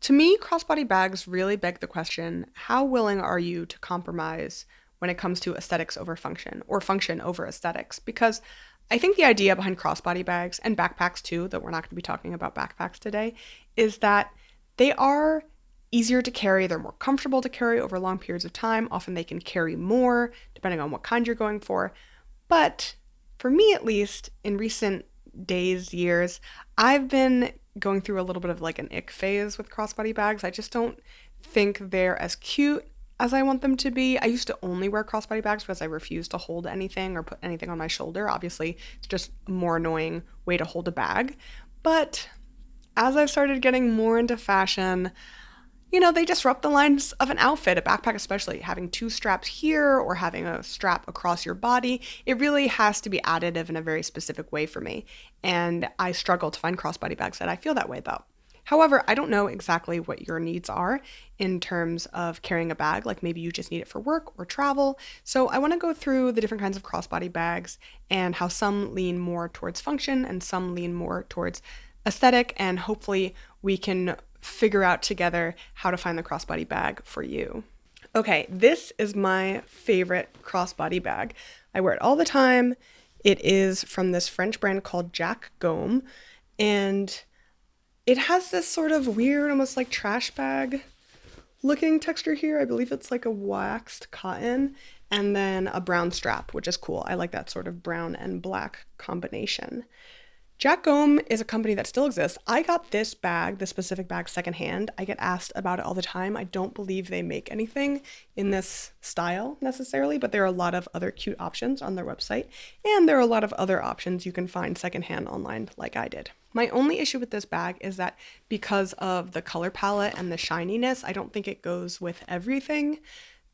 To me, crossbody bags really beg the question, how willing are you to compromise when it comes to aesthetics over function or function over aesthetics? Because I think the idea behind crossbody bags and backpacks too, though we're not going to be talking about backpacks today, is that they are easier to carry, they're more comfortable to carry over long periods of time. Often they can carry more depending on what kind you're going for. But for me at least, in recent days, years, I've been going through a little bit of like an ick phase with crossbody bags. I just don't think they're as cute as I want them to be. I used to only wear crossbody bags because I refused to hold anything or put anything on my shoulder. Obviously, it's just a more annoying way to hold a bag. But as I've started getting more into fashion, they disrupt the lines of an outfit, a backpack especially. Having two straps here or having a strap across your body, it really has to be additive in a very specific way for me. And I struggle to find crossbody bags that I feel that way about. However, I don't know exactly what your needs are in terms of carrying a bag. Like maybe you just need it for work or travel. So I want to go through the different kinds of crossbody bags and how some lean more towards function and some lean more towards aesthetic. And hopefully we can figure out together how to find the crossbody bag for you. Okay, this is my favorite crossbody bag. I wear it all the time. It is from this French brand called Gomme, and it has this sort of weird, almost like trash bag looking texture here. I believe it's like a waxed cotton, and then a brown strap, which is cool. I like that sort of brown and black combination. Gomme is a company that still exists. I got this bag, this specific bag, secondhand. I get asked about it all the time. I don't believe they make anything in this style necessarily, but there are a lot of other cute options on their website, and there are a lot of other options you can find secondhand online like I did. My only issue with this bag is that because of the color palette and the shininess, I don't think it goes with everything.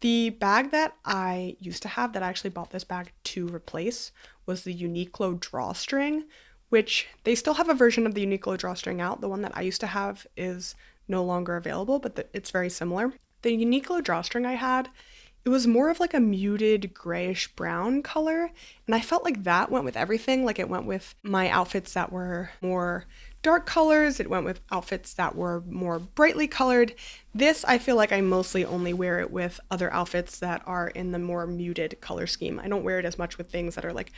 The bag that I used to have, that I actually bought this bag to replace, was the Uniqlo Drawstring, which they still have a version of the Uniqlo Drawstring out. The one that I used to have is no longer available, but it's very similar. The Uniqlo Drawstring I had, it was more of like a muted grayish brown color, and I felt like that went with everything. Like it went with my outfits that were more dark colors, it went with outfits that were more brightly colored. This, I feel like I mostly only wear it with other outfits that are in the more muted color scheme. I don't wear it as much with things that are like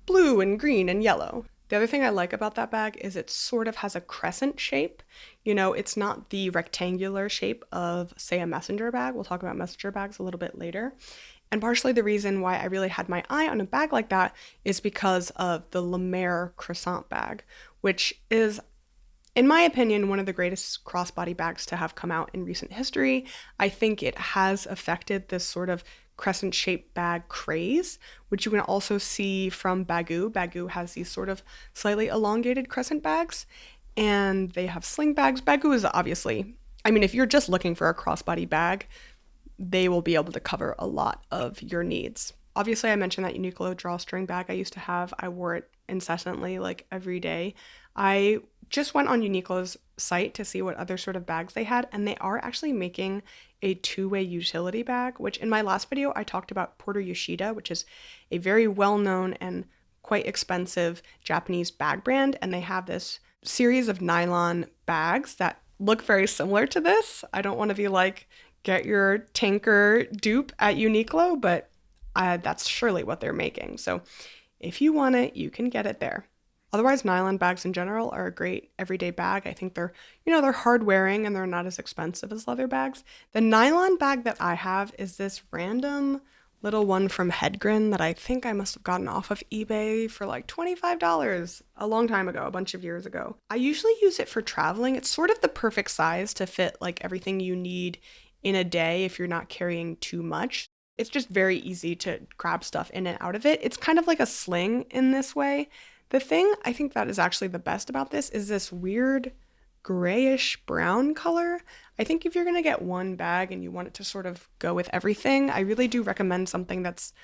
blue and green and yellow. The other thing I like about that bag is it sort of has a crescent shape. It's not the rectangular shape of, say, a messenger bag. We'll talk about messenger bags a little bit later. And partially the reason why I really had my eye on a bag like that is because of the La Mer croissant bag, which is, in my opinion, one of the greatest crossbody bags to have come out in recent history. I think it has affected this sort of crescent-shaped bag craze, which you can also see from Baggu. Baggu has these sort of slightly elongated crescent bags, and they have sling bags. Baggu is obviously, if you're just looking for a crossbody bag, they will be able to cover a lot of your needs. Obviously, I mentioned that Uniqlo drawstring bag I used to have. I wore it incessantly, like every day. I just went on Uniqlo's site to see what other sort of bags they had, and they are actually making a two-way utility bag, which in my last video I talked about Porter Yoshida, which is a very well-known and quite expensive Japanese bag brand, and they have this series of nylon bags that look very similar to this. I don't want to be like, get your tanker dupe at Uniqlo, but that's surely what they're making. So if you want it, you can get it there. Otherwise, nylon bags in general are a great everyday bag. I think they're hard wearing and they're not as expensive as leather bags. The nylon bag that I have is this random little one from Hedgren that I think I must have gotten off of eBay for like $25 a long time ago, a bunch of years ago. I usually use it for traveling. It's sort of the perfect size to fit like everything you need in a day if you're not carrying too much. It's just very easy to grab stuff in and out of it. It's kind of like a sling in this way. The thing I think that is actually the best about this is this weird grayish brown color. I think if you're going to get one bag and you want it to sort of go with everything, I really do recommend something that's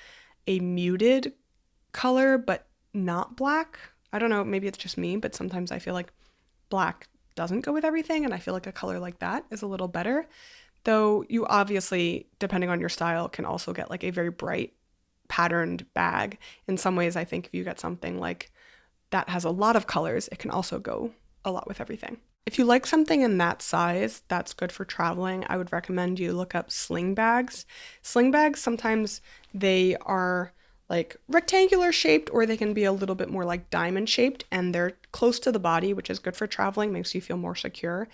a muted color but not black. I don't know, maybe it's just me, but sometimes I feel like black doesn't go with everything, and I feel like a color like that is a little better. Though you obviously, depending on your style, can also get like a very bright patterned bag. In some ways, I think if you get something like that has a lot of colors, it can also go a lot with everything. If you like something in that size that's good for traveling, I would recommend you look up sling bags. Sling bags, sometimes they are like rectangular shaped, or they can be a little bit more like diamond shaped, and they're close to the body, which is good for traveling, makes you feel more secure,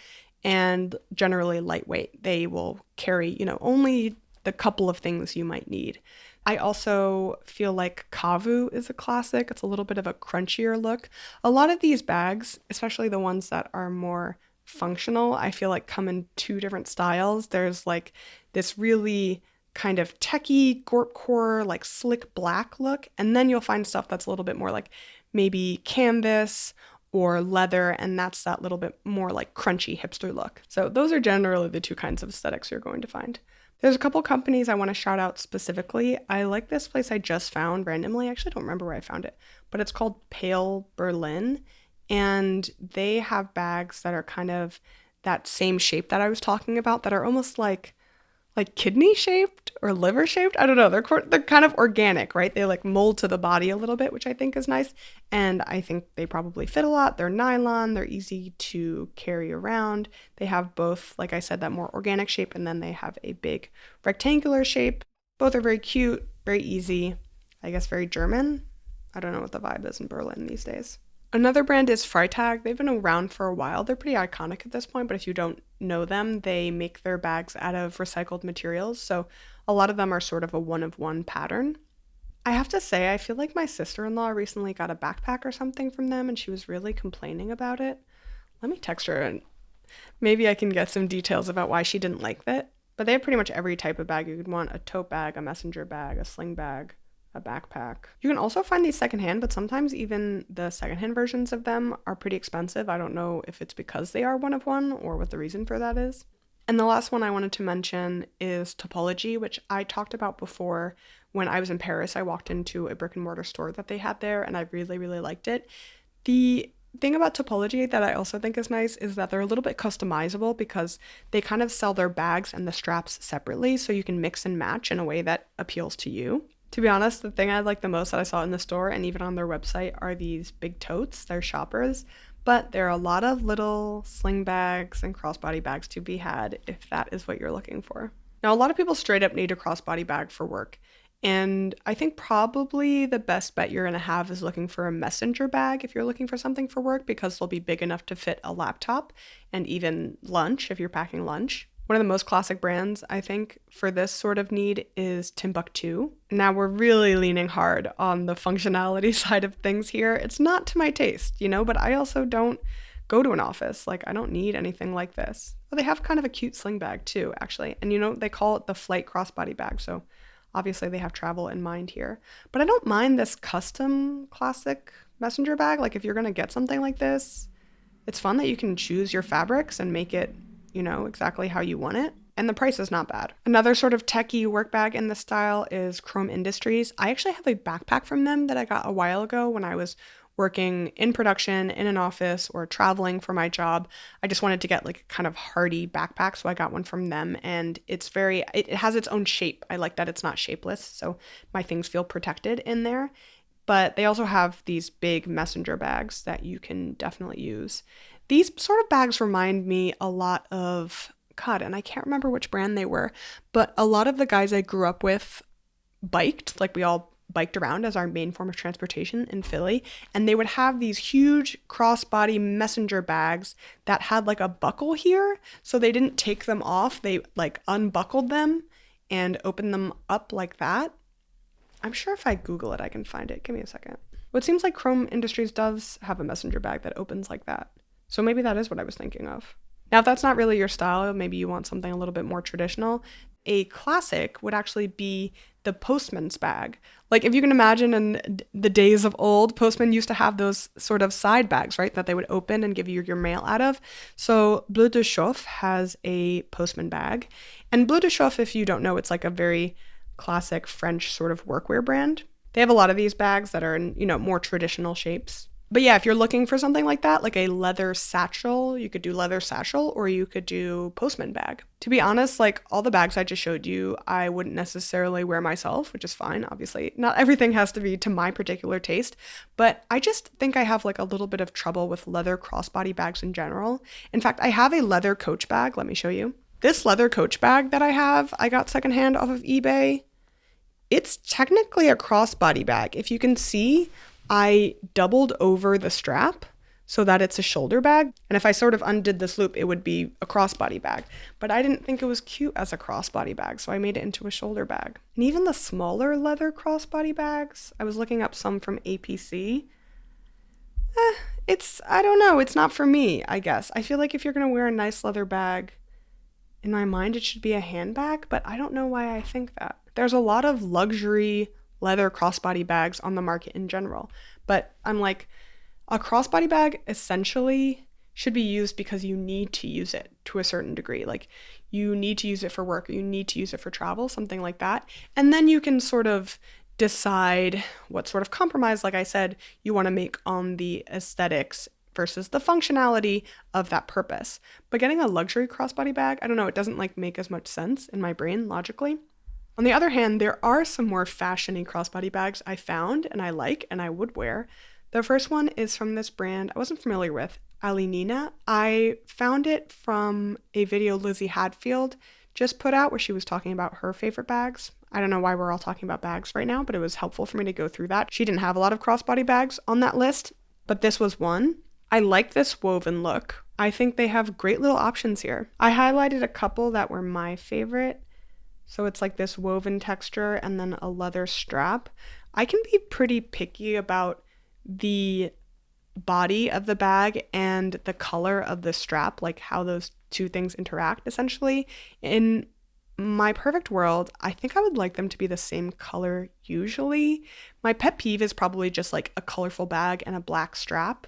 and generally lightweight. They will carry, only the couple of things you might need. I also feel like Kavu is a classic. It's a little bit of a crunchier look. A lot of these bags, especially the ones that are more functional, I feel like come in two different styles. There's like this really kind of techie, gorpcore, like slick black look, and then you'll find stuff that's a little bit more like maybe canvas or leather, and that's that little bit more like crunchy hipster look. So those are generally the two kinds of aesthetics you're going to find. There's a couple companies I want to shout out specifically. I like this place I just found randomly. I actually don't remember where I found it, but it's called Pale Berlin, and they have bags that are kind of that same shape that I was talking about, that are almost like kidney shaped or liver shaped. I don't know. They're kind of organic, right? They like mold to the body a little bit, which I think is nice. And I think they probably fit a lot. They're nylon. They're easy to carry around. They have both, like I said, that more organic shape, and then they have a big rectangular shape. Both are very cute, very easy. I guess very German. I don't know what the vibe is in Berlin these days. Another brand is Freitag. They've been around for a while. They're pretty iconic at this point, but if you don't know them, they make their bags out of recycled materials, so a lot of them are sort of a one-of-one pattern. I have to say, I feel like my sister-in-law recently got a backpack or something from them, and she was really complaining about it. Let me text her, and maybe I can get some details about why she didn't like it. But they have pretty much every type of bag you could want: a tote bag, a messenger bag, a sling bag, a backpack. You can also find these secondhand, but sometimes even the secondhand versions of them are pretty expensive. I don't know if it's because they are one of one or what the reason for that is. And the last one I wanted to mention is Topologie, which I talked about before. When I was in Paris, I walked into a brick and mortar store that they had there, and I really, really liked it. The thing about Topologie that I also think is nice is that they're a little bit customizable, because they kind of sell their bags and the straps separately, so you can mix and match in a way that appeals to you. To be honest, the thing I like the most that I saw in the store and even on their website are these big totes. They're shoppers, but there are a lot of little sling bags and crossbody bags to be had if that is what you're looking for. Now, a lot of people straight up need a crossbody bag for work, and I think probably the best bet you're going to have is looking for a messenger bag if you're looking for something for work, because they'll be big enough to fit a laptop and even lunch if you're packing lunch. One of the most classic brands, I think, for this sort of need is Timbuk2. Now, we're really leaning hard on the functionality side of things here. It's not to my taste, but I also don't go to an office. Like, I don't need anything like this. But they have kind of a cute sling bag too, actually. And they call it the flight crossbody bag, so obviously they have travel in mind here. But I don't mind this custom classic messenger bag. Like, if you're gonna get something like this, it's fun that you can choose your fabrics and make it exactly how you want it. And the price is not bad. Another sort of techie work bag in this style is Chrome Industries. I actually have a backpack from them that I got a while ago when I was working in production in an office or traveling for my job. I just wanted to get like a kind of hardy backpack, so I got one from them, and it has its own shape. I like that it's not shapeless, so my things feel protected in there. But they also have these big messenger bags that you can definitely use. These sort of bags remind me a lot of, God, and I can't remember which brand they were, but a lot of the guys I grew up with biked, like we all biked around as our main form of transportation in Philly, and they would have these huge crossbody messenger bags that had like a buckle here, so they didn't take them off. They like unbuckled them and opened them up like that. I'm sure if I Google it, I can find it. Give me a second. Well, it seems like Chrome Industries does have a messenger bag that opens like that. So maybe that is what I was thinking of. Now, if that's not really your style, maybe you want something a little bit more traditional, a classic would actually be the postman's bag. Like, if you can imagine in the days of old, postmen used to have those sort of side bags, right, that they would open and give you your mail out of. So Bleu de Chauffe has a postman bag. And Bleu de Chauffe, if you don't know, it's like a very classic French sort of workwear brand. They have a lot of these bags that are in, more traditional shapes. But yeah, if you're looking for something like that, like a leather satchel, you could do leather satchel or you could do postman bag. To be honest, like all the bags I just showed you, I wouldn't necessarily wear myself, which is fine. Obviously, not everything has to be to my particular taste, but I just think I have like a little bit of trouble with leather crossbody bags in general. In fact, I have a leather Coach bag. Let me show you. This leather Coach bag that I have, I got secondhand off of eBay. It's technically a crossbody bag. If you can see, I doubled over the strap so that it's a shoulder bag. And if I sort of undid this loop, it would be a crossbody bag. But I didn't think it was cute as a crossbody bag, so I made it into a shoulder bag. And even the smaller leather crossbody bags, I was looking up some from APC. I don't know, it's not for me, I guess. I feel like if you're gonna wear a nice leather bag, in my mind, it should be a handbag, but I don't know why I think that. There's a lot of luxury leather crossbody bags on the market in general, but I'm like, a crossbody bag essentially should be used because you need to use it to a certain degree. Like you need to use it for work or you need to use it for travel, something like that. And then you can sort of decide what sort of compromise, like I said, you want to make on the aesthetics versus the functionality of that purpose. But getting a luxury crossbody bag, I don't know, it doesn't like make as much sense in my brain logically. On the other hand, there are some more fashion-y crossbody bags I found and I like and I would wear. The first one is from this brand I wasn't familiar with, Alienina. I found it from a video Lizzie Hadfield just put out where she was talking about her favorite bags. I don't know why we're all talking about bags right now, but it was helpful for me to go through that. She didn't have a lot of crossbody bags on that list, but this was one. I like this woven look. I think they have great little options here. I highlighted a couple that were my favorite. So it's like this woven texture and then a leather strap. I can be pretty picky about the body of the bag and the color of the strap, like how those two things interact essentially. In my perfect world, I think I would like them to be the same color usually. My pet peeve is probably just like a colorful bag and a black strap.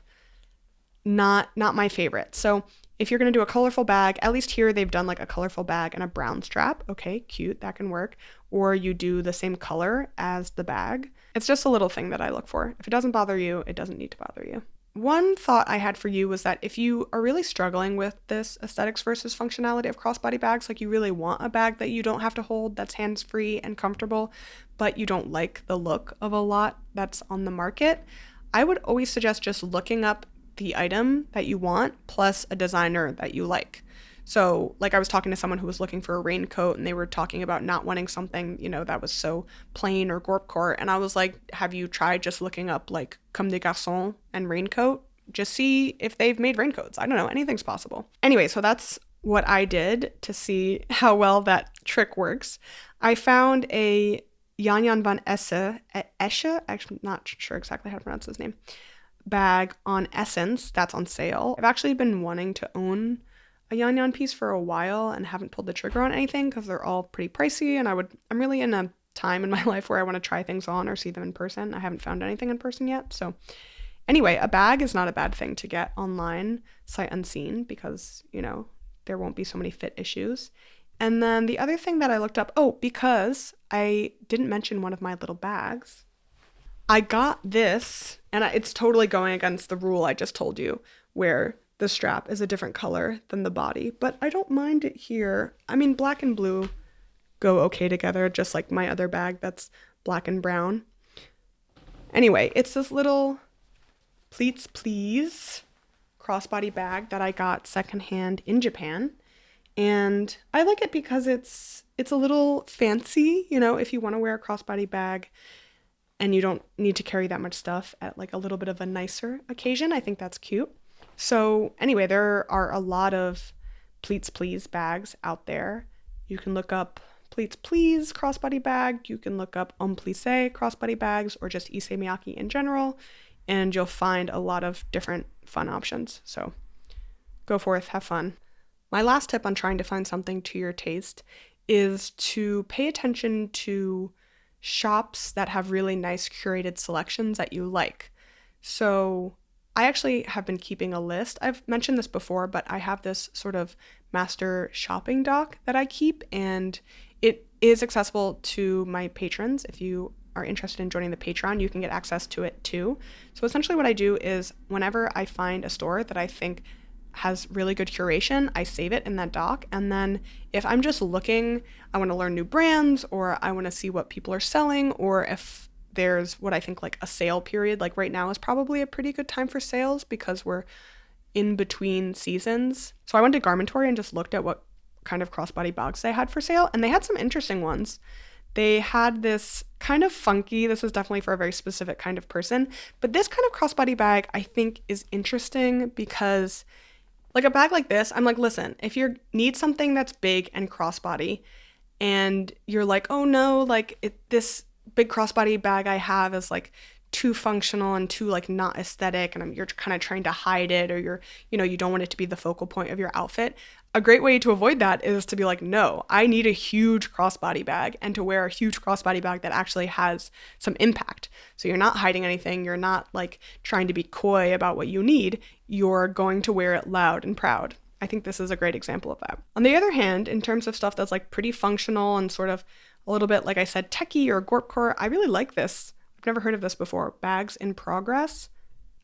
Not my favorite. So if you're going to do a colorful bag, at least here they've done like a colorful bag and a brown strap. Okay, cute, that can work. Or you do the same color as the bag. It's just a little thing that I look for. If it doesn't bother you, it doesn't need to bother you. One thought I had for you was that if you are really struggling with this aesthetics versus functionality of crossbody bags, like you really want a bag that you don't have to hold, that's hands-free and comfortable, but you don't like the look of a lot that's on the market, I would always suggest just looking up the item that you want plus a designer that you like. So like I was talking to someone who was looking for a raincoat and they were talking about not wanting something, you know, that was so plain or gorpcore. And I was like, have you tried just looking up like comme des garçons and raincoat? Just see if they've made raincoats. I don't know, anything's possible. Anyway, so that's what I did to see how well that trick works. I found a Jan Van Escche, I'm not sure exactly how to pronounce his name, bag on Essence that's on sale. I've actually been wanting to own a Yan piece for a while and haven't pulled the trigger on anything because they're all pretty pricey and I'm really in a time in my life where I want to try things on or see them in person. I haven't found anything in person yet. So anyway, a bag is not a bad thing to get online, sight unseen, because, you know, there won't be so many fit issues. And then the other thing that I looked up, because I didn't mention one of my little bags. I got this, and it's totally going against the rule I just told you, where the strap is a different color than the body, but I don't mind it here. I mean, black and blue go okay together, just like my other bag that's black and brown. Anyway, it's this little Pleats Please crossbody bag that I got secondhand in Japan, and I like it because it's a little fancy, you know, if you want to wear a crossbody bag and you don't need to carry that much stuff at like a little bit of a nicer occasion. I think that's cute. So anyway, there are a lot of Pleats Please bags out there. You can look up Pleats Please crossbody bag. You can look up Homme Plissé crossbody bags or just Issey Miyake in general. And you'll find a lot of different fun options. So go forth, have fun. My last tip on trying to find something to your taste is to pay attention to shops that have really nice curated selections that you like. So I actually have been keeping a list. I've mentioned this before, but I have this sort of master shopping doc that I keep, and it is accessible to my patrons. If you are interested in joining the Patreon, you can get access to it too. So essentially what I do is whenever I find a store that I think has really good curation, I save it in that doc. And then if I'm just looking, I want to learn new brands, or I want to see what people are selling, or if there's what I think like a sale period, like right now is probably a pretty good time for sales because we're in between seasons. So I went to Garmentory and just looked at what kind of crossbody bags they had for sale, and they had some interesting ones. They had this kind of funky, this is definitely for a very specific kind of person, but this kind of crossbody bag I think is interesting because like a bag like this, I'm like, listen, if you need something that's big and crossbody and you're like, oh no, like this big crossbody bag I have is like too functional and too like not aesthetic, and you're kind of trying to hide it, or you're, you don't want it to be the focal point of your outfit. A great way to avoid that is to be like, no, I need a huge crossbody bag, and to wear a huge crossbody bag that actually has some impact. So you're not hiding anything. You're not like trying to be coy about what you need. You're going to wear it loud and proud. I think this is a great example of that. On the other hand, in terms of stuff that's like pretty functional and sort of a little bit, like I said, techie or gorpcore, I really like this. I've never heard of this before. Bags in progress.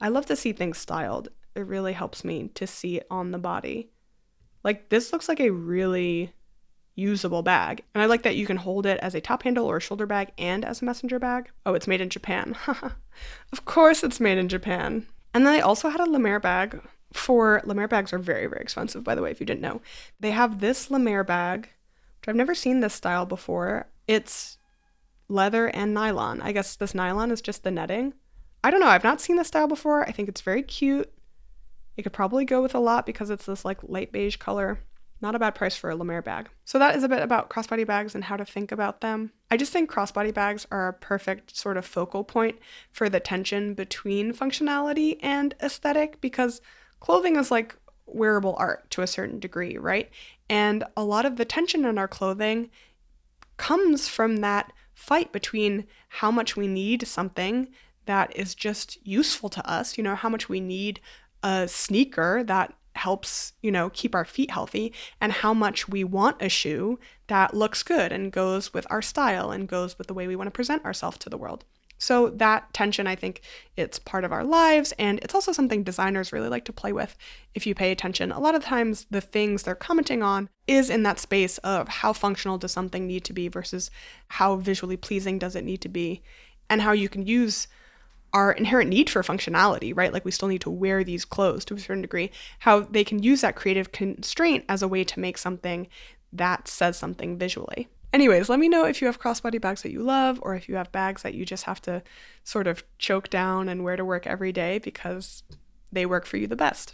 I love to see things styled. It really helps me to see it on the body. Like this looks like a really usable bag. And I like that you can hold it as a top handle or a shoulder bag and as a messenger bag. Oh, it's made in Japan. Of course it's made in Japan. And then they also had a Lemaire bag. Lemaire bags are very, very expensive, by the way, if you didn't know. They have this Lemaire bag, which I've never seen this style before. It's leather and nylon. I guess this nylon is just the netting. I don't know. I've not seen this style before. I think it's very cute. It could probably go with a lot because it's this like light beige color. Not a bad price for a Lemaire bag. So that is a bit about crossbody bags and how to think about them. I just think crossbody bags are a perfect sort of focal point for the tension between functionality and aesthetic, because clothing is like wearable art to a certain degree, right? And a lot of the tension in our clothing comes from that fight between how much we need something that is just useful to us, how much we need a sneaker that helps, keep our feet healthy, and how much we want a shoe that looks good and goes with our style and goes with the way we want to present ourselves to the world. So that tension, I think it's part of our lives, and it's also something designers really like to play with if you pay attention. A lot of times the things they're commenting on is in that space of how functional does something need to be versus how visually pleasing does it need to be, and how you can use our inherent need for functionality, right? Like we still need to wear these clothes to a certain degree, how they can use that creative constraint as a way to make something that says something visually. Anyways, let me know if you have crossbody bags that you love, or if you have bags that you just have to sort of choke down and wear to work every day because they work for you the best.